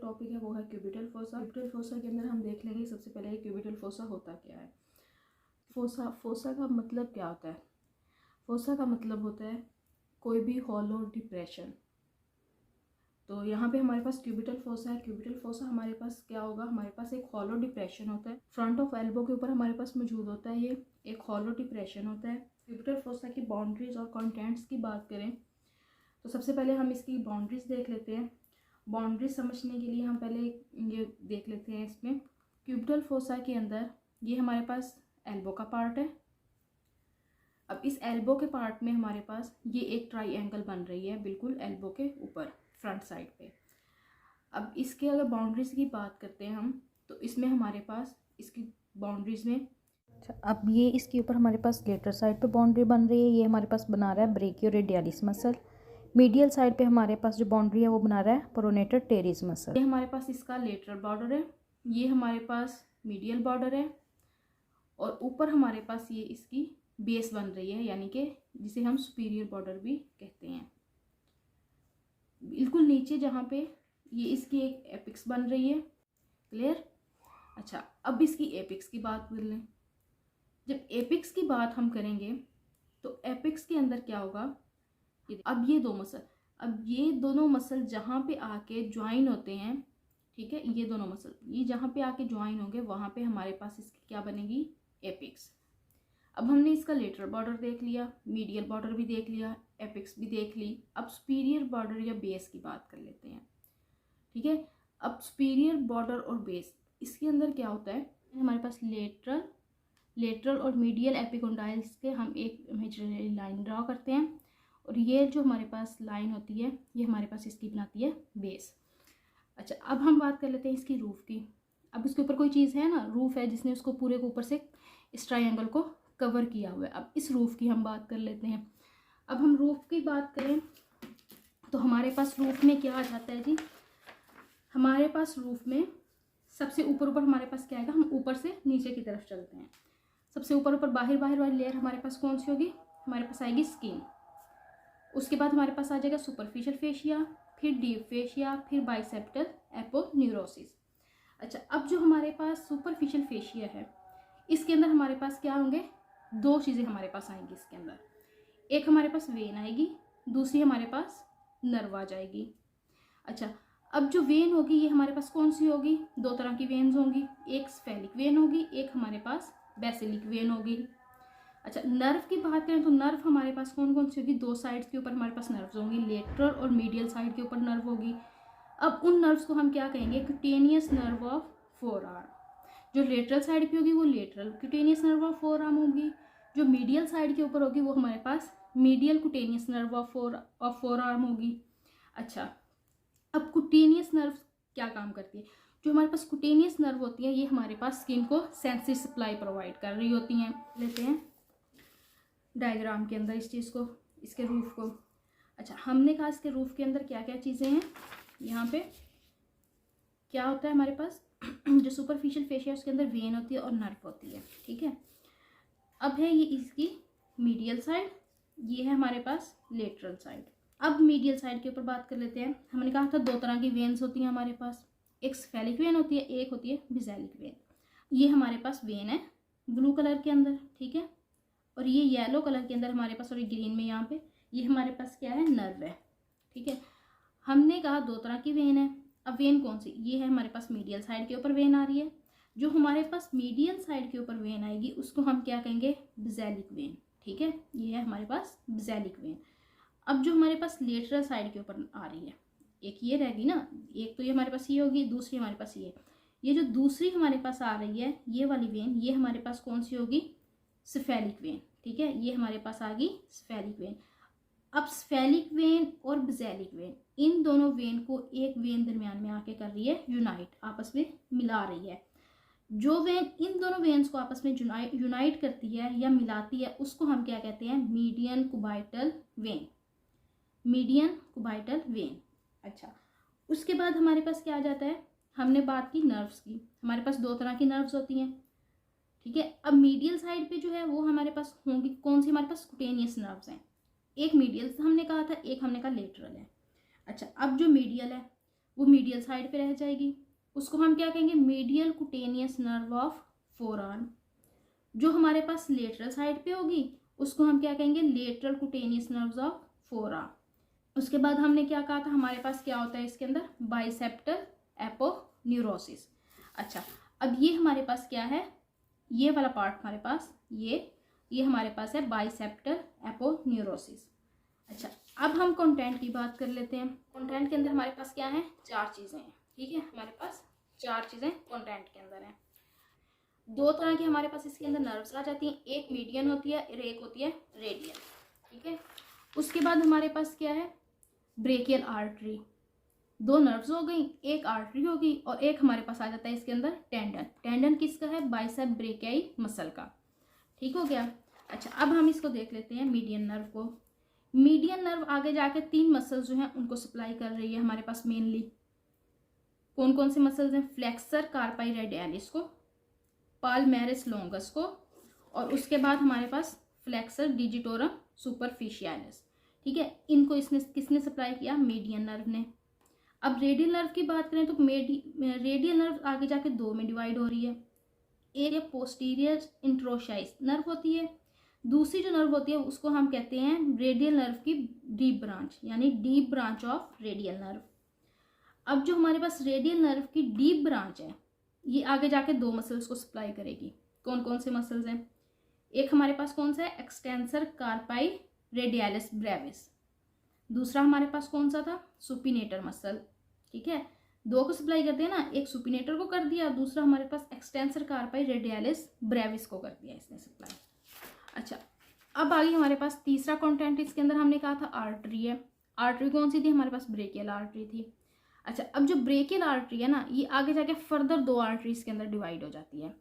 Topic है वो है क्यूबिटल फोसा। क्यूबिटल फोसा के अंदर हम देख लेंगे सबसे पहले क्यूबिटल फोसा होता क्या है। फोसा का मतलब क्या होता है। फोसा का मतलब होता है कोई भी हॉलो डिप्रेशन। तो यहाँ पे हमारे पास क्यूबिटल फोसा है। क्यूबिटल फोसा हमारे पास क्या होगा, हमारे पास एक हॉलो डिप्रेशन होता है, फ्रंट ऑफ एल्बो के ऊपर हमारे पास मौजूद होता है। ये एक हॉलो डिप्रेशन होता है। क्यूबिटल फोसा की बाउंड्रीज और कंटेंट्स की बात करें तो सबसे पहले हम इसकी बाउंड्रीज देख लेते हैं। बाउंड्रीज समझने के लिए हम पहले ये देख लेते हैं। इसमें क्यूबिटल फोसा के अंदर ये हमारे पास एल्बो का पार्ट है। अब इस एल्बो के पार्ट में हमारे पास ये एक ट्राइएंगल बन रही है बिल्कुल एल्बो के ऊपर फ्रंट साइड पे। अब इसके अगर बाउंड्रीज की बात करते हैं हम तो इसमें हमारे पास इसकी बाउंड्रीज में अब ये इसके ऊपर हमारे पास लेटरल साइड पे बाउंड्री बन रही है। ये हमारे पास बना रहा है ब्रेकियोरेडियलिस मसल। मीडियल साइड पे हमारे पास जो बाउंड्री है वो बना रहा है प्रोनेटर टेरिस मसल। ये हमारे पास इसका लेटरल बॉर्डर है, ये हमारे पास मीडियल बॉर्डर है और ऊपर हमारे पास ये इसकी बेस बन रही है, यानी कि जिसे हम सुपीरियर बॉर्डर भी कहते हैं। बिल्कुल नीचे जहाँ पे ये इसकी एक एपिक्स बन रही है। क्लियर। अच्छा, अब इसकी एपिक्स की बात कर लें। जब एपिक्स की बात हम करेंगे तो एपिक्स के अंदर क्या होगा, अब ये दोनों मसल जहाँ पे आके ज्वाइन होते हैं, ठीक है, ये दोनों मसल ये जहाँ पे आके ज्वाइन होंगे वहाँ पे हमारे पास इसकी क्या बनेगी, एपिक्स। अब हमने इसका लेटरल बॉर्डर देख लिया, मीडियल बॉर्डर भी देख लिया, एपिक्स भी देख ली। अब सुपीरियर बॉर्डर या बेस की बात कर लेते हैं। ठीक है, अब सुपीरियर बॉर्डर और बेस, इसके अंदर क्या होता है, हमारे पास लेटरल और मीडियल एपिकोंडाइल्स के हम एक इमेजिनरी लाइन ड्रा करते हैं और ये जो हमारे पास लाइन होती है ये हमारे पास इसकी बनाती है बेस। अच्छा, अब हम बात कर लेते हैं इसकी रूफ की। अब इसके ऊपर कोई चीज़ है ना, रूफ है जिसने उसको पूरे के ऊपर से इस ट्रायंगल को कवर किया हुआ है। अब इस रूफ की हम बात कर लेते हैं। अब हम रूफ की बात करें तो हमारे पास रूफ में क्या आ जाता है जी, हमारे पास रूफ में सबसे ऊपर हमारे पास क्या आएगा, हम ऊपर से नीचे की तरफ चलते हैं। सबसे ऊपर बाहर वाली लेयर हमारे पास कौन सी होगी, हमारे पास आएगी स्किन। उसके बाद हमारे पास आ जाएगा सुपरफिशियल फेशिया, फिर डीप फेशिया, फिर बाइसेप्टल एपोन्यूरोसिस। अच्छा, अब जो हमारे पास सुपरफिशियल फेशिया है इसके अंदर हमारे पास क्या होंगे, दो चीज़ें हमारे पास आएंगी इसके अंदर। एक हमारे पास वेन आएगी, दूसरी हमारे पास नर्व आ जाएगी। अच्छा, अब जो वेन होगी ये हमारे पास कौन सी होगी, दो तरह की वेन्स होंगी, एक स्फेलिक वेन होगी, एक हमारे पास बेसिलिक वेन होगी। अच्छा, नर्व की बात करें तो नर्व हमारे पास कौन कौन सी होगी, दो साइड्स के ऊपर हमारे पास नर्व्स होंगी, लेटरल और मीडियल साइड के ऊपर नर्व होगी। अब उन नर्व्स को हम क्या कहेंगे, cutaneous nerve of forearm. जो लेटरल साइड पे होगी वो lateral cutaneous nerve of forearm होगी, जो मीडियल साइड के ऊपर होगी वो हमारे पास medial cutaneous nerve of forearm होगी। अच्छा, अब क्यूटेनियस नर्व क्या काम करती है, जो हमारे पास क्यूटेनियस नर्व होती है ये हमारे पास स्किन को सेंसरी सप्लाई प्रोवाइड कर रही होती हैं। लेते हैं डायग्राम के अंदर इस चीज़ को, इसके रूफ को। अच्छा, हमने कहा इसके रूफ के अंदर क्या क्या चीज़ें हैं, यहाँ पे क्या होता है हमारे पास जो सुपरफिशियल फेशिया उसके अंदर वेन होती है और नर्व होती है। ठीक है, अब है ये इसकी मीडियल साइड, ये है हमारे पास लेटरल साइड। अब मीडियल साइड के ऊपर बात कर लेते हैं। हमने कहा था दो तरह की वेन्स होती हैं हमारे पास, एक स्फेलिक वेन होती है, एक होती है बेसिलिक वेन। ये हमारे पास वेन है ब्लू कलर के अंदर, ठीक है, और ये येलो कलर के अंदर हमारे पास, और ग्रीन में यहाँ पे ये हमारे पास क्या है, नर्व है। ठीक है, हमने कहा दो तरह की वेन है। अब वेन कौन सी, ये है हमारे पास मीडियल साइड के ऊपर वेन आ रही है। जो हमारे पास मीडियल साइड के ऊपर वेन आएगी उसको हम क्या कहेंगे, बेसिलिक वेन। ठीक है, ये है हमारे पास बेसिलिक वेन। अब जो हमारे पास लेटरल साइड के ऊपर आ रही है, एक ये रहेगी ना, एक तो ये हमारे पास ये होगी, दूसरी हमारे पास ये जो दूसरी हमारे पास आ रही है ये वाली वेन, ये हमारे पास कौन सी होगी, स्फेलिक वेन। ठीक है, ये हमारे पास आ गई स्फेलिक वेन। अब स्फेलिक वेन और बेसिलिक वेन, इन दोनों वेन को एक वेन दरमियान में आके कर रही है यूनाइट, आपस में मिला रही है। जो वेन इन दोनों वेन्स को आपस में यूनाइट करती है या मिलाती है उसको हम क्या कहते हैं, median cubital vein. Median cubital vein. अच्छा, उसके बाद हमारे पास क्या आ जाता है, हमने बात की नर्व्स की, हमारे पास दो तरह की नर्व्स होती हैं। ठीक है, अब मीडियल साइड पे जो है वो हमारे पास होंगी कौन सी, हमारे पास क्यूटेनियस नर्व्स हैं। एक मीडियल हमने कहा था, एक हमने कहा लेटरल है। अच्छा, अब जो मीडियल है वो मीडियल साइड पे रह जाएगी, उसको हम क्या कहेंगे, medial cutaneous nerve of forearm. जो हमारे पास लेटरल साइड पे होगी उसको हम क्या कहेंगे, lateral cutaneous nerves of forearm. उसके बाद हमने क्या कहा था, हमारे पास क्या होता है इसके अंदर, बाइसेप्टल एपोन्यूरोसिस। अच्छा, अब ये हमारे पास क्या है, ये वाला पार्ट हमारे पास ये हमारे पास है बाइसेप्टल एपोन्यूरोसिस। अच्छा, अब हम कंटेंट की बात कर लेते हैं। कंटेंट के अंदर हमारे पास क्या है, 4 चीज़ें हैं, ठीक है, हमारे पास 4 चीज़ें कंटेंट के अंदर हैं। 2 तरह की हमारे पास इसके अंदर नर्व्स आ जाती हैं, एक मीडियन होती है और एक होती है रेडियल, ठीक है। उसके बाद हमारे पास क्या है, ब्रेकियल आर्टरी। 2 नर्व्स हो गई, एक आर्टरी होगी और एक हमारे पास आ जाता है इसके अंदर टेंडन। टेंडन किसका है, बाइसेप ब्रेकियाई मसल का, ठीक हो गया। अच्छा, अब हम इसको देख लेते हैं मीडियन नर्व को। मीडियन नर्व आगे जाके 3 मसल्स जो हैं उनको सप्लाई कर रही है हमारे पास मेनली। कौन कौन से मसल्स हैं, फ्लेक्सर कार्पाई रेडियलिस को, पाल्मेरिस लॉन्गस को, और उसके बाद हमारे पास फ्लेक्सर डिजिटोरम सुपरफिशियलिस, ठीक है। इनको इसने किसने सप्लाई किया, मीडियन नर्व ने। अब रेडियल नर्व की बात करें तो रेडियल नर्व आगे जाके 2 में डिवाइड हो रही है। एक पोस्टीरियर इंट्रोशाइस नर्व होती है, दूसरी जो नर्व होती है उसको हम कहते हैं रेडियल नर्व की डीप ब्रांच, यानी deep branch of radial nerve. अब जो हमारे पास रेडियल नर्व की डीप ब्रांच है ये आगे जाके 2 मसल्स को सप्लाई करेगी। कौन कौन से मसल्स हैं, एक हमारे पास कौन सा है, एक्सटेंसर कार्पाई रेडियलिस ब्रेविस, दूसरा हमारे पास कौन सा था, सुपिनेटर मसल, ठीक है। 2 को सप्लाई करते हैं ना, एक सुपिनेटर को कर दिया, दूसरा हमारे पास एक्सटेंसर कार्पाई रेडियलिस ब्रेविस को कर दिया इसने सप्लाई। अच्छा, अब आगे हमारे पास तीसरा कंटेंट इसके अंदर हमने कहा था आर्टरी है। आर्टरी कौन सी थी, हमारे पास ब्रेकियल आर्टरी थी। अच्छा, अब जो ब्रेकियल आर्टरी है ना ये आगे जाके फर्दर 2 आर्टरीज के अंदर डिवाइड हो जाती है,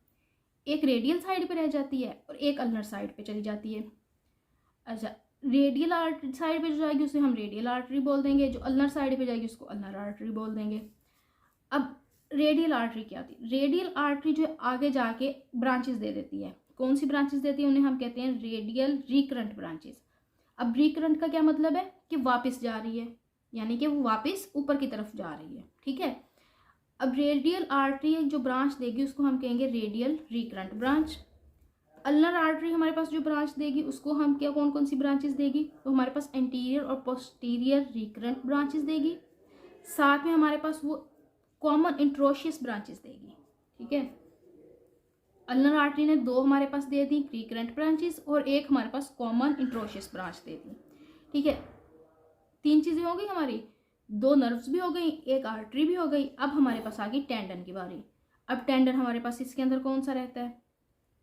एक रेडियल साइड पे रह जाती है और एक अल्नर साइड पे चली जाती है। अच्छा, रेडियल आर्टरी साइड पे जो जाएगी उसे हम रेडियल आर्टरी बोल देंगे, जो अल्नर साइड पे जाएगी उसको अल्नर आर्टरी बोल देंगे। अब रेडियल आर्टरी क्या होती है, रेडियल आर्टरी जो आगे जाके ब्रांचेस दे देती है, कौन सी ब्रांचेस देती है, उन्हें हम कहते हैं रेडियल रिकरेंट ब्रांचेस। अब रिकरेंट का क्या मतलब है कि वापस जा रही है, यानी कि वो वापस ऊपर की तरफ जा रही है, ठीक है। अब रेडियल आर्टरी जो ब्रांच देगी उसको हम कहेंगे radial recurrent branch. Ulnar artery हमारे पास जो ब्रांच देगी उसको हम क्या, कौन कौन सी ब्रांचेस देगी, तो हमारे पास एंटीरियर और पोस्टीरियर रिकरेंट ब्रांचेस देगी, साथ में हमारे पास वो कॉमन इंट्रोशियस ब्रांचेस देगी, ठीक है। अल्नर आर्टरी ने 2 हमारे पास दे दी रिकरेंट ब्रांचेस और एक हमारे पास कॉमन इंट्रोशियस ब्रांच दे दी, ठीक है। 3 चीज़ें हो गई हमारी, 2 नर्व्स भी हो गई, एक आर्टरी भी हो गई। अब हमारे पास आ गई टेंडन की बारी। अब टेंडन हमारे पास इसके अंदर कौन सा रहता है,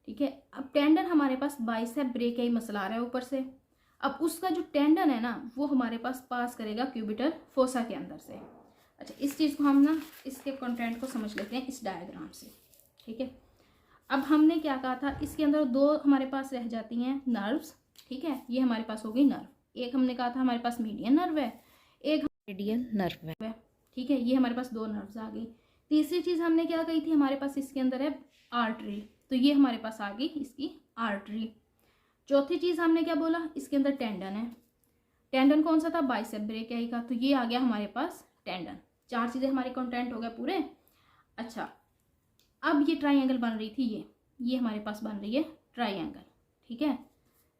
ठीक है। अब टेंडन हमारे पास बाइसेप ब्रेकियाई मसल आ रहा है ऊपर से। अब उसका जो टेंडन है ना वो हमारे पास पास करेगा क्यूबिटल फोसा के अंदर से। अच्छा, इस चीज़ को हम ना इसके कंटेंट को समझ लेते हैं इस डायग्राम से, ठीक है। अब हमने क्या कहा था, इसके अंदर 2 हमारे पास रह जाती हैं नर्व्स, ठीक है। ये हमारे पास हो गई नर्व, एक हमने कहा था हमारे पास मीडियन नर्व है, एक रेडियल नर्व है, ठीक है। ये हमारे पास 2 नर्व्स आ गई। तीसरी चीज़ हमने क्या कही थी, हमारे पास इसके अंदर है आर्टरी, तो ये हमारे पास आ गई इसकी आर्टरी। चौथी चीज़ हमने क्या बोला, इसके अंदर टेंडन है। टेंडन कौन सा था, बाइसेप ब्रेकियाई का, तो ये आ गया हमारे पास टेंडन। 4 चीज़ें हमारे कंटेंट हो गए पूरे। अच्छा, अब ये ट्राइंगल बन रही थी, ये हमारे पास बन रही है ट्राइंगल, ठीक है।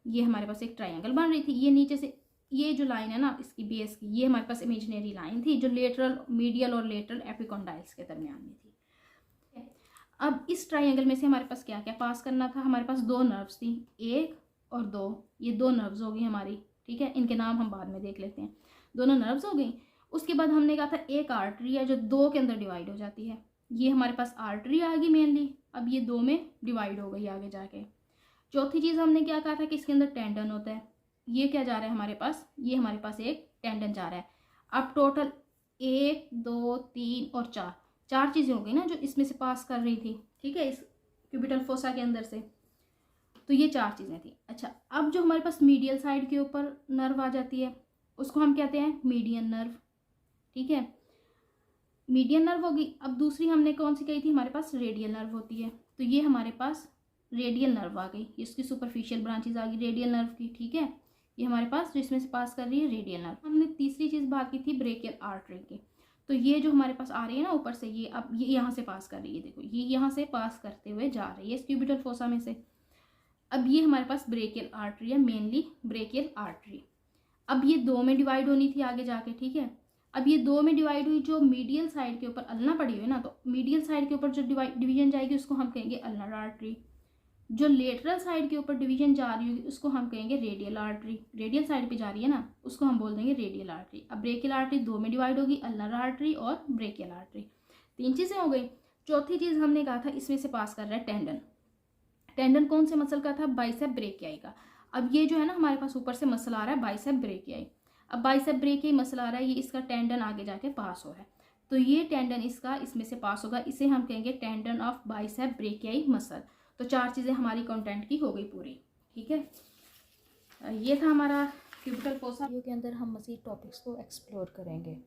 ये हमारे पास एक ट्राइंगल बन रही थी, ये नीचे से ये जो लाइन है ना इसकी बेस की, ये हमारे पास इमेजिनरी लाइन थी जो लेटरल मीडियल और लेटरल एपिकॉन्डाइल्स के दरमियान में थी। अब इस ट्राइंगल में से हमारे पास क्या क्या पास करना था, हमारे पास 2 नर्व्स थी, 1 और 2, ये 2 नर्व्स हो गई हमारी, ठीक है। इनके नाम हम बाद में देख लेते हैं। दोनों नर्व्स हो गई। उसके बाद हमने कहा था एक आर्टरी है जो 2 के अंदर डिवाइड हो जाती है, ये हमारे पास आर्टरी आ गई मेनली। अब ये 2 में डिवाइड हो गई आगे जाके। चौथी चीज़ हमने क्या कहा था कि इसके अंदर टेंडन होता है, ये क्या जा रहा है हमारे पास, ये हमारे पास एक टेंडन जा रहा है। अब टोटल 1 2 3 और 4 चीज़ें हो गई ना जो इसमें से पास कर रही थी, ठीक है, इस क्यूबिटल फोसा के अंदर से। तो ये 4 चीज़ें थी। अच्छा, अब जो हमारे पास मीडियल साइड के ऊपर नर्व आ जाती है उसको हम कहते हैं मीडियन नर्व, ठीक है। मीडियन नर्व होगी। अब दूसरी हमने कौन सी कही थी, हमारे पास रेडियल नर्व होती है, तो ये हमारे पास रेडियल नर्व आ गई, इसकी सुपरफिशियल ब्रांचेज आ गई रेडियल नर्व की, ठीक है। ये हमारे पास जो इसमें से पास कर रही है रेडियल नर्व। हमने तीसरी चीज़ बात की थी ब्रेकियल आर्टरी की, तो ये जो हमारे पास आ रही है ना ऊपर से, ये अब ये यहाँ से पास कर रही है, देखो ये यहाँ से पास करते हुए जा रही है क्यूबिटल फोसा में से। अब ये हमारे पास ब्रेकियल आर्टरी है, मेनली ब्रेकियल आर्टरी। अब ये 2 में डिवाइड होनी थी आगे जाके, ठीक है। अब ये 2 में डिवाइड हुई, जो मीडियल साइड के ऊपर अल्ना पड़ी हुई ना, तो मीडियल साइड के ऊपर जो डिवीजन जाएगी उसको हम कहेंगे अल्नर आर्टरी। जो लेटरल साइड के ऊपर डिवीजन जा रही होगी उसको हम कहेंगे रेडियल आर्टरी। रेडियल साइड पे जा रही है ना, उसको हम बोल देंगे रेडियल आर्टरी। अब ब्रेकियल आर्टरी 2 में डिवाइड होगी, अल्नर आर्टरी और ब्रेकियल आर्टरी। 3 चीज़ें हो गई। चौथी चीज़ हमने कहा था इसमें से पास कर रहा है टेंडन। टेंडन कौन से मसल का था? बाइसेप ब्रेकियाई का। अब ये जो है ना हमारे पास ऊपर से मसल आ रहा है बाइसेप ब्रेकियाई। अब बाइसेप ब्रेकियाई मसल आ रहा है, ये इसका टेंडन आगे जाके पास हो रहा है, तो ये टेंडन इसका इसमें से पास होगा, इसे हम कहेंगे tendon of bicep brachii muscle. तो 4 चीज़ें हमारी कंटेंट की हो गई पूरी, ठीक है। ये था हमारा क्यूबिटल फोसा। वीडियो के अंदर हम मज़ीद टॉपिक्स को एक्सप्लोर करेंगे।